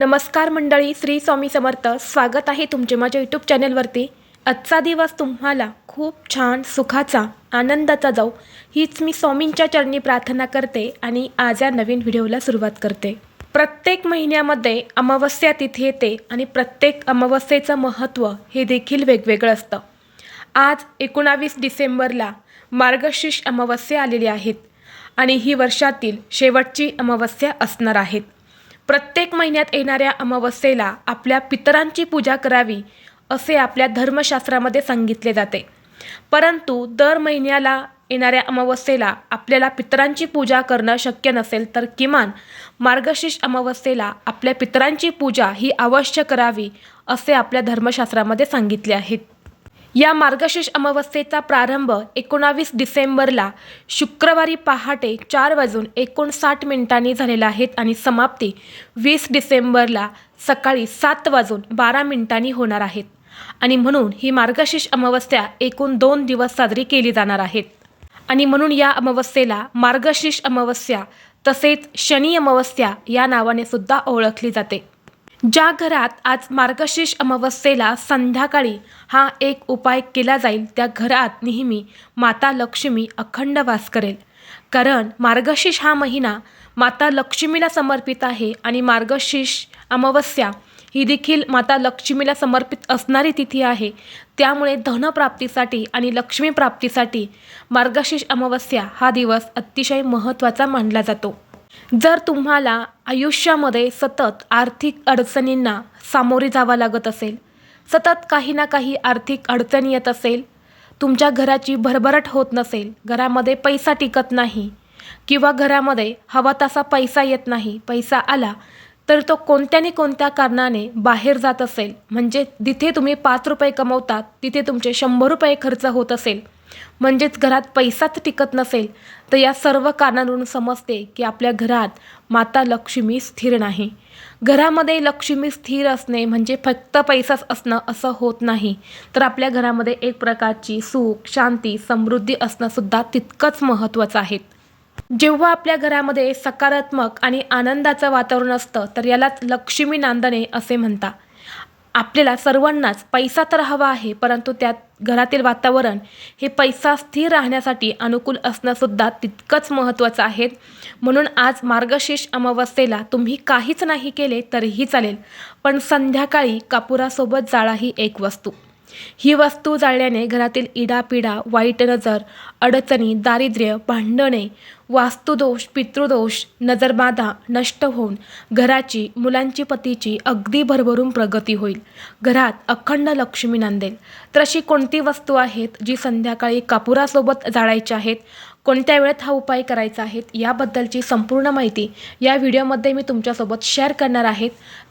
नमस्कार मंडळी, श्री स्वामी समर्थ. स्वागत आहे तुमचे माझ्या यूट्यूब चॅनलवरती. आजचा दिवस तुम्हाला खूप छान सुखाचा, आनंदाचा जाऊ हीच मी स्वामींच्या चरणी प्रार्थना करते आणि आज या नवीन व्हिडिओला सुरुवात करते. प्रत्येक महिन्यामध्ये अमावस्या तिथी येते आणि प्रत्येक अमावस्येचं महत्त्व हे देखील वेगवेगळं असतं. आज 19 डिसेंबरला मार्गशीर्ष अमावस्या आलेली आहेत आणि ही वर्षातील शेवटची अमावस्या असणार आहेत. प्रत्येक महिन्यात येणाऱ्या अमावस्येला आपल्या पितरांची पूजा करावी असे आपल्या धर्मशास्त्रामध्ये सांगितले जाते. परंतु दर महिन्याला येणाऱ्या अमावस्येला आपल्याला पितरांची पूजा करणं शक्य नसेल तर किमान मार्गशीर्ष अमावस्येला आपल्या पितरांची पूजा ही अवश्य करावी असे आपल्या धर्मशास्त्रामध्ये सांगितले आहेत. या मार्गशीर्ष अमावस्येचा प्रारंभ 19 डिसेंबरला शुक्रवारी पहाटे 4:59 झालेला आहे आणि समाप्ती 20 डिसेंबरला सकाळी 7:12 होणार आहेत. आणि म्हणून ही मार्गशीर्ष अमावस्या एकूण 2 दिवस साजरी केली जाणार आहेत. आणि म्हणून या अमावस्येला मार्गशीर्ष अमावस्या तसेच शनी अमावस्या या नावाने सुद्धा ओळखली जाते. ज्या घरात आज मार्गशीर्ष अमावस्येला संध्याकाळी हा एक उपाय केला जाईल त्या घरात नेहमी माता लक्ष्मी अखंड वास करेल. कारण मार्गशीर्ष हा महिना माता लक्ष्मीला समर्पित आहे आणि मार्गशीर्ष अमावस्या ही देखील माता लक्ष्मीला समर्पित असणारी तिथी आहे. त्यामुळे धनप्राप्तीसाठी आणि लक्ष्मी प्राप्तीसाठी मार्गशीर्ष अमावस्या हा दिवस अतिशय महत्त्वाचा मानला जातो. जर तुम्हाला आयुष्यामध्ये सतत आर्थिक अडचणींना सामोरे जावं लागत असेल, सतत काही ना काही आर्थिक अडचणी येत असेल, तुमच्या घराची भरभराट होत नसेल, घरामध्ये पैसा टिकत नाही किंवा घरामध्ये हवा तसा पैसा येत नाही, पैसा आला तर तो कोणत्या कारणाने बाहेर जात असेल, म्हणजे जिथे तुम्ही 5 रुपये कमवतात तिथे तुमचे 100 रुपये खर्च होत असेल, म्हणजेच घरात पैसाच टिकत नसेल, तर या सर्व कारणांवरून समजते की आपल्या घरात माता लक्ष्मी स्थिर नाही. घरामध्ये लक्ष्मी स्थिर असणे म्हणजे फक्त पैसाच असणं असं होत नाही, तर आपल्या घरामध्ये एक प्रकारची सुख, शांती, समृद्धी असणंसुद्धा तितकंच महत्त्वाचं आहे. जेव्हा आपल्या घरामध्ये सकारात्मक आणि आनंदाचं वातावरण असतं तर यालाच लक्ष्मी नांदणे असे म्हणतात. आपल्याला सर्वांनाच पैसा तर हवा आहे, परंतु त्यात घरातील वातावरण हे पैसा स्थिर राहण्यासाठी अनुकूल असणंसुद्धा तितकंच महत्त्वाचं आहे. म्हणून आज मार्गशीर्ष अमावस्येला तुम्ही काहीच नाही केले तरीही चालेल, पण संध्याकाळी कापुरासोबत जाळा ही एक वस्तू. ही वस्तू जाळल्याने घरातील इडापिडा, वाईट नजर, अडचणी, दारिद्र्य, भांडणे, वास्तुदोष, पितृदोष, नजरबाधा नष्ट होऊन घराची, मुलांची, पतीची अगदी भरभरून प्रगती होईल. घरात अखंड लक्ष्मी नांदेल. तर अशी कोणती वस्तू आहेत जी संध्याकाळी कापुरासोबत जाळायची आहेत, कोणत्या वेळेत हा उपाय करायचा आहे, याबद्दलची संपूर्ण माहिती या व्हिडिओमध्ये मी तुमच्यासोबत शेअर करणार आहे.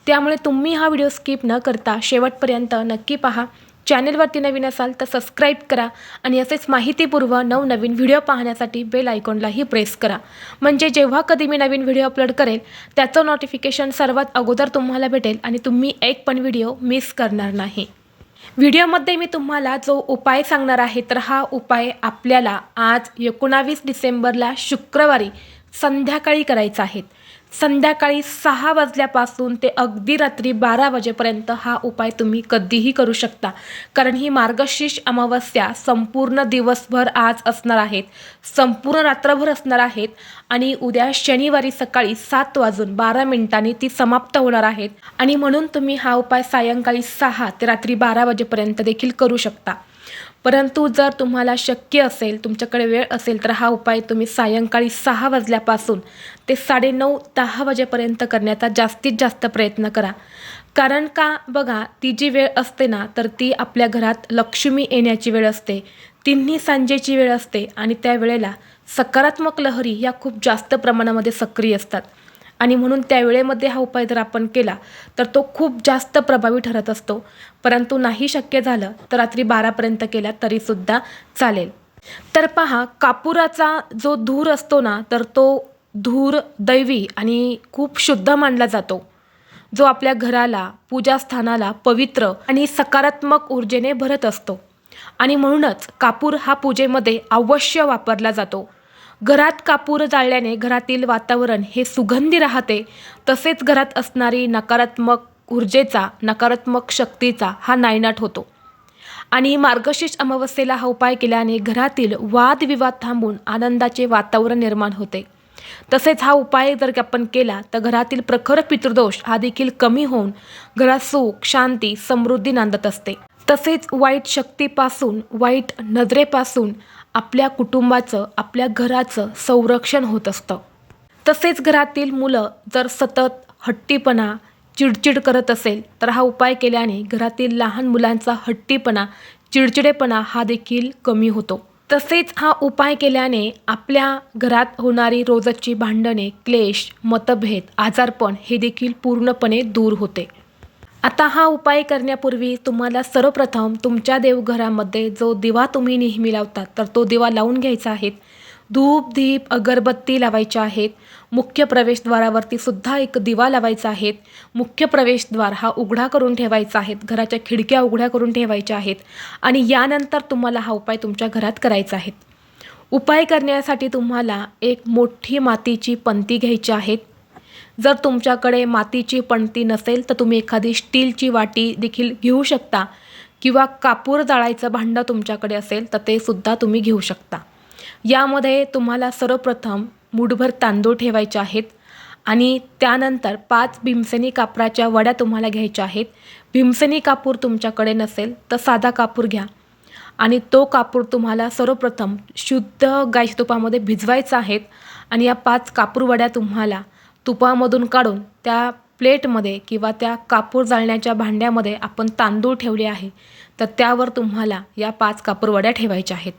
त्यामुळे तुम्ही हा व्हिडिओ स्किप न करता शेवटपर्यंत नक्की पहा. चॅनलवरती नवीन असाल तर सबस्क्राईब करा आणि असेच माहितीपूर्व नवनवीन व्हिडिओ पाहण्यासाठी बेल आयकॉनलाही प्रेस करा, म्हणजे जेव्हा कधी मी नवीन व्हिडिओ अपलोड करेल त्याचं नोटिफिकेशन सर्वात अगोदर तुम्हाला भेटेल आणि तुम्ही एक पण व्हिडिओ मिस करणार नाही. व्हिडिओमध्ये मी तुम्हाला जो उपाय सांगणार आहे तर हा उपाय आपल्याला आज 19 डिसेंबरला शुक्रवारी संध्याकाळी करायचा आहे. संध्याकाळी 6 वाजल्यापासून ते अगदी रात्री 12 वाजेपर्यंत हा उपाय तुम्ही कधीही करू शकता. कारण ही मार्गशीर्ष अमावस्या संपूर्ण दिवसभर आज असणार आहेत, संपूर्ण रात्रभर असणार आहेत आणि उद्या शनिवारी सकाळी 7:12 ती समाप्त होणार आहेत. आणि म्हणून तुम्ही हा उपाय सायंकाळी 6 ते रात्री 12 वाजेपर्यंत देखील करू शकता. परंतु जर तुम्हाला शक्य असेल, तुमच्याकडे वेळ असेल तर हा उपाय तुम्ही सायंकाळी 6 वाजल्यापासून ते 9:30-10 वाजेपर्यंत करण्याचा जास्तीत जास्त प्रयत्न करा. कारण का बघा, ती जी वेळ असते ना तर ती आपल्या घरात लक्ष्मी येण्याची वेळ असते, तिन्ही सांजेची वेळ असते आणि त्या वेळेला सकारात्मक लहरी या खूप जास्त प्रमाणामध्ये सक्रिय असतात. आणि म्हणून त्या वेळेमध्ये हा उपाय जर आपण केला तर तो खूप जास्त प्रभावी ठरत असतो. परंतु नाही शक्य झालं तर रात्री 12पर्यंत केला तरीसुद्धा चालेल. तर पहा, कापुराचा जो धूर असतो ना तर तो धूर दैवी आणि खूप शुद्ध मानला जातो, जो आपल्या घराला, पूजास्थानाला पवित्र आणि सकारात्मक ऊर्जेने भरत असतो. आणि म्हणूनच कापूर हा पूजेमध्ये अवश्य वापरला जातो. घरात कापूर जाळल्याने घरातील वातावरण हे सुगंधी राहते, तसेच घरात असणारी नकारात्मक ऊर्जेचा, नकारात्मक शक्तीचा हा नायनाट होतो. आणि मार्गशीर्ष अमावस्येला हा उपाय केल्याने घरातील वादविवाद थांबून आनंदाचे वातावरण निर्माण होते. तसेच हा उपाय जर आपण केला तर घरातील प्रखर पितृदोष हा देखील कमी होऊन घरात सुख, शांती, समृद्धी नांदत असते. तसेच वाईट शक्तीपासून, वाईट नजरेपासून आपल्या कुटुंबाचं, आपल्या घराचं संरक्षण होत असतं. तसेच घरातील मुलं जर सतत हट्टीपणा, चिडचिड करत असेल तर हा उपाय केल्याने घरातील लहान मुलांचा हट्टीपणा, चिडचिडेपणा हा देखील कमी होतो. तसेच हा उपाय केल्याने आपल्या घरात होणारी रोजची भांडणे, क्लेश, मतभेद, आजारपण हे देखील पूर्णपणे दूर होते. आता हा उपाय करण्यापूर्वी तुम्हाला सर्वप्रथम तुमच्या देवघरामध्ये जो दिवा तुम्ही नेहमी लावतात तर तो दिवा लावून घ्यायचा आहे. धूप, दीप, अगरबत्ती लावायच्या आहेत. मुख्य प्रवेशद्वारावरती सुद्धा एक दिवा लावायचा आहे. मुख्य प्रवेशद्वार हा उघडा करून ठेवायचा आहे. घराच्या खिडक्या उघड्या करून ठेवायच्या आहेत. आणि यानंतर तुम्हाला हा उपाय तुमच्या घरात करायचा आहे. उपाय करण्यासाठी तुम्हाला एक मोठी मातीची पणती घ्यायची आहे. जर तुमच्याकडे मातीची पणती नसेल तर तुम्ही एखादी स्टीलची वाटी देखील घेऊ शकता, किंवा कापूर जाळायचं भांडं तुमच्याकडे असेल तर ते सुद्धा तुम्ही घेऊ शकता. यामध्ये तुम्हाला सर्वप्रथम मूठभर तांदूळ ठेवायचे आहेत आणि त्यानंतर 5 भीमसेनी कापराच्या वड्या तुम्हाला घ्यायच्या आहेत. भीमसेनी कापूर तुमच्याकडे नसेल तर साधा कापूर घ्या आणि तो कापूर तुम्हाला सर्वप्रथम शुद्ध गाईच्या तुपामध्ये भिजवायचा आहे. आणि या 5 कापूर वड्या तुम्हाला तुपामधून काढून त्या प्लेटमध्ये किंवा त्या कापूर जाळण्याच्या भांड्यामध्ये आपण तांदूळ ठेवले आहे तर त्यावर तुम्हाला या 5 कापूर वड्या ठेवायच्या आहेत.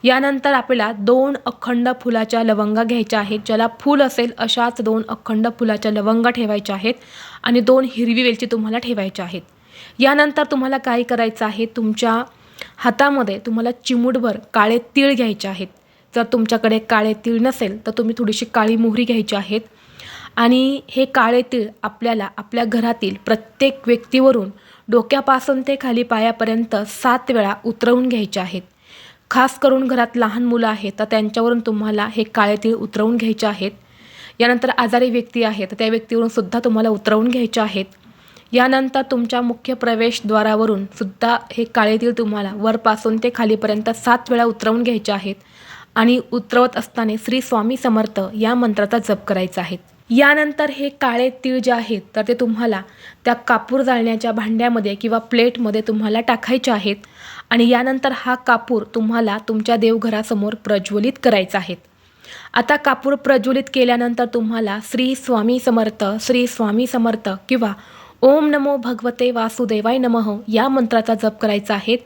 यानंतर आपल्याला 2 अखंड फुलाच्या लवंगा घ्यायच्या आहेत. ज्याला फूल असेल अशाच 2 अखंड फुलाच्या लवंगा ठेवायच्या आहेत आणि 2 हिरवी वेलची तुम्हाला ठेवायच्या आहेत. यानंतर तुम्हाला काय करायचं आहे, तुमच्या हातामध्ये तुम्हाला चिमूटभर काळे तीळ घ्यायचे आहेत. जर तुमच्याकडे काळे तीळ नसेल तर तुम्ही थोडीशी काळी मोहरी घ्यायची आहेत. आणि हे काळे तीळ आपल्याला आपल्या घरातील प्रत्येक व्यक्तीवरून डोक्यापासून ते खाली पायापर्यंत 7 वेळा उतरवून घ्यायचे आहेत. खास करून घरात लहान मुलं आहेत तर त्यांच्यावरून तुम्हाला हे काळे तीळ उतरवून घ्यायचे आहेत. यानंतर आजारी व्यक्ती आहेत तर त्या व्यक्तीवरून सुद्धा तुम्हाला उतरवून घ्यायचे आहेत. यानंतर तुमच्या मुख्य प्रवेशद्वारावरून सुद्धा हे काळे तीळ तुम्हाला वरपासून ते खालीपर्यंत 7 वेळा उतरवून घ्यायचे आहेत. आणि उतरवत असताना श्री स्वामी समर्थ या मंत्राचा जप करायचा आहे. यानंतर हे काळे तीळ जे आहेत तर ते तुम्हाला त्या कापूर जाळण्याच्या भांड्यामध्ये किंवा प्लेटमध्ये तुम्हाला टाकायचे आहेत. आणि यानंतर हा कापूर तुम्हाला तुमच्या देवघरासमोर प्रज्वलित करायचा आहे. आता कापूर प्रज्वलित केल्यानंतर तुम्हाला श्री स्वामी समर्थ, श्री स्वामी समर्थ किंवा ओम नमो भगवते वासुदेवाय नमः या मंत्राचा जप करायचा आहे.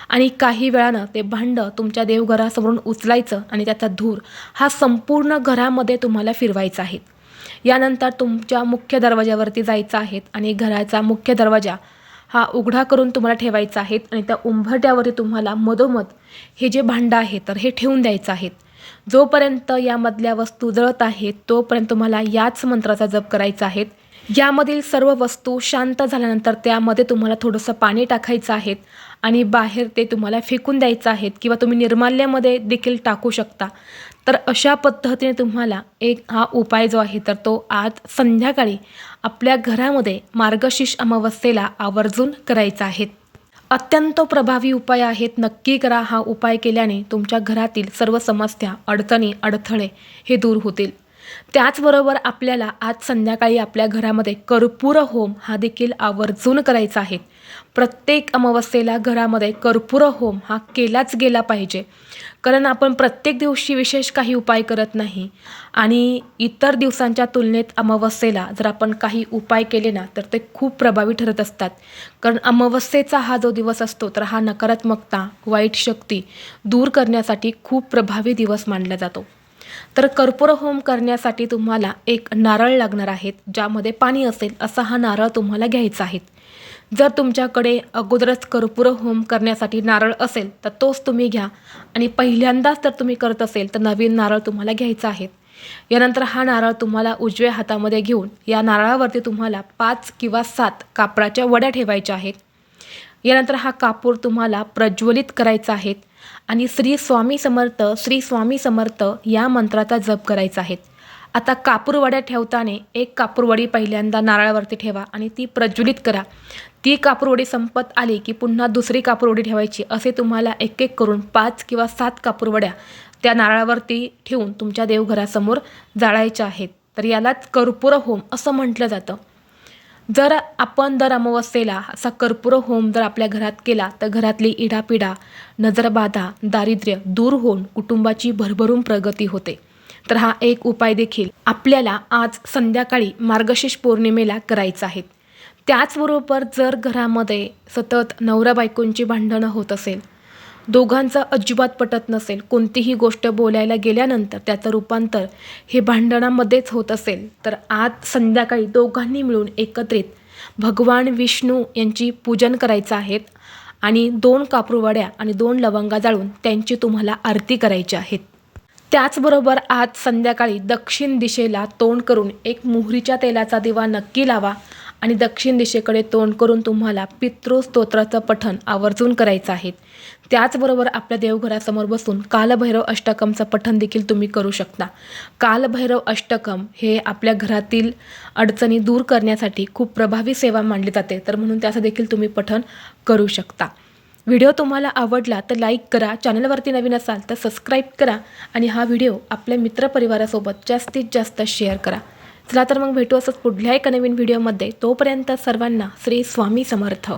आणि काही वेळानं ते भांडं तुमच्या देवघरासमोरून उचलायचं आणि त्याचा धूर हा संपूर्ण घरामध्ये तुम्हाला फिरवायचा आहे. यानंतर तुमच्या मुख्य दरवाजावरती जायचं आहे आणि घराचा मुख्य दरवाजा हा उघडा करून तुम्हाला ठेवायचा आहे. आणि त्या उंबरठ्यावरती तुम्हाला मधोमध हे जे भांडं आहे तर हे ठेवून द्यायचं आहे. जोपर्यंत यामधल्या वस्तू जळत आहेत तोपर्यंत तुम्हाला याच मंत्राचा जप करायचा आहे. यामधील सर्व वस्तू शांत झाल्यानंतर त्यामध्ये तुम्हाला थोडंसं पाणी टाकायचं आहे आणि बाहेर ते तुम्हाला फेकून द्यायचं आहे, किंवा तुम्ही निर्माल्यामध्ये देखील टाकू शकता. तर अशा पद्धतीने तुम्हाला हा उपाय जो आहे तर तो आज संध्याकाळी आपल्या घरामध्ये मार्गशीर्ष अमावस्येला आवर्जून करायचा आहे. अत्यंत प्रभावी उपाय आहेत. नक्की करा. हा उपाय केल्याने तुमच्या घरातील सर्व समस्या, अडचणी, अडथळे हे दूर होतील. त्याचबरोबर आपल्याला आज संध्याकाळी आपल्या घरामध्ये कर्पूर होम हा देखील आवर्जून करायचा आहे. प्रत्येक अमावस्येला घरामध्ये कर्पूर होम हा केलाच गेला पाहिजे. कारण आपण प्रत्येक दिवशी विशेष काही उपाय करत नाही आणि इतर दिवसांच्या तुलनेत अमावस्येला जर आपण काही उपाय केले ना तर ते खूप प्रभावी ठरत असतात. कारण अमावस्येचा हा जो दिवस असतो तर हा नकारात्मकता, वाईट शक्ती दूर करण्यासाठी खूप प्रभावी दिवस मानला जातो. तर कर्पूर होम करण्यासाठी तुम्हाला एक नारळ लागणार आहेत, ज्यामध्ये पाणी असेल असा हा नारळ तुम्हाला घ्यायचा आहे. जर तुमच्याकडे अगोदरच कर्पूर होम करण्यासाठी नारळ असेल तर तोच तुम्ही घ्या आणि पहिल्यांदाच जर तुम्ही करत असेल तर नवीन नारळ तुम्हाला घ्यायचा आहे. यानंतर हा नारळ तुम्हाला उजव्या हातामध्ये घेऊन या नारळावरती तुम्हाला 5 किंवा 7 कापराच्या वड्या ठेवायच्या आहेत. यानंतर हा कापूर तुम्हाला प्रज्वलित करायचा आहे आणि श्री स्वामी समर्थ या मंत्राचा जप करायचा आहे. आता कापूरवड्या ठेवताना एक कापूरवडी पहिल्यांदा नारळावरती ठेवा आणि ती प्रज्वलित करा. ती कापूरवडी संपत आली की पुन्हा दुसरी कापूरवडी ठेवायची. असे तुम्हाला एक एक करून 5 किंवा 7 कापूरवड्या त्या नारळावरती ठेवून तुमच्या देवघरासमोर जाळायच्या आहेत. तर यालाच कर्पूर होम असं म्हटलं जातं. जर आपण दर अमावस्येला असा कर्पूर होम जर आपल्या घरात केला तर घरातली इडापिडा, नजरबाधा, दारिद्र्य दूर होऊन कुटुंबाची भरभरून प्रगती होते. तर हा एक उपाय देखील आपल्याला आज संध्याकाळी मार्गशीर्ष पौर्णिमेला करायचा आहे. त्याचबरोबर जर घरामध्ये सतत नवरा बायकोंची भांडणं होत असेल, दोघांचं अजिबात पटत नसेल, कोणतीही गोष्ट बोलायला गेल्यानंतर त्याचं रूपांतर हे भांडणामध्येच होत असेल, तर आज संध्याकाळी दोघांनी मिळून एकत्रित भगवान विष्णू यांची पूजन करायचं आहे आणि 2 कापूरवड्या आणि 2 लवंगा जाळून त्यांची तुम्हाला आरती करायची आहेत. त्याचबरोबर आज संध्याकाळी दक्षिण दिशेला तोंड करून एक मोहरीच्या तेलाचा दिवा नक्की लावा आणि दक्षिण दिशेकडे तोंड करून तुम्हाला पितृस्तोत्राचं पठण आवर्जून करायचं आहे. त्याचबरोबर आपल्या देवघरासमोर बसून कालभैरव अष्टकमचं पठण देखील तुम्ही करू शकता. कालभैरव अष्टकम हे आपल्या घरातील अडचणी दूर करण्यासाठी खूप प्रभावी सेवा मानली जाते, तर म्हणून त्याचं देखील तुम्ही पठण करू शकता. व्हिडिओ तुम्हाला आवडला तर लाईक करा, चॅनलवरती नवीन असाल तर सबस्क्राईब करा आणि हा व्हिडिओ आपल्या मित्रपरिवारासोबत जास्तीत जास्त शेअर करा. चला तर मग भेटू असंच पुढल्या एका नवीन व्हिडिओमध्ये. तोपर्यंत सर्वांना श्री स्वामी समर्थ.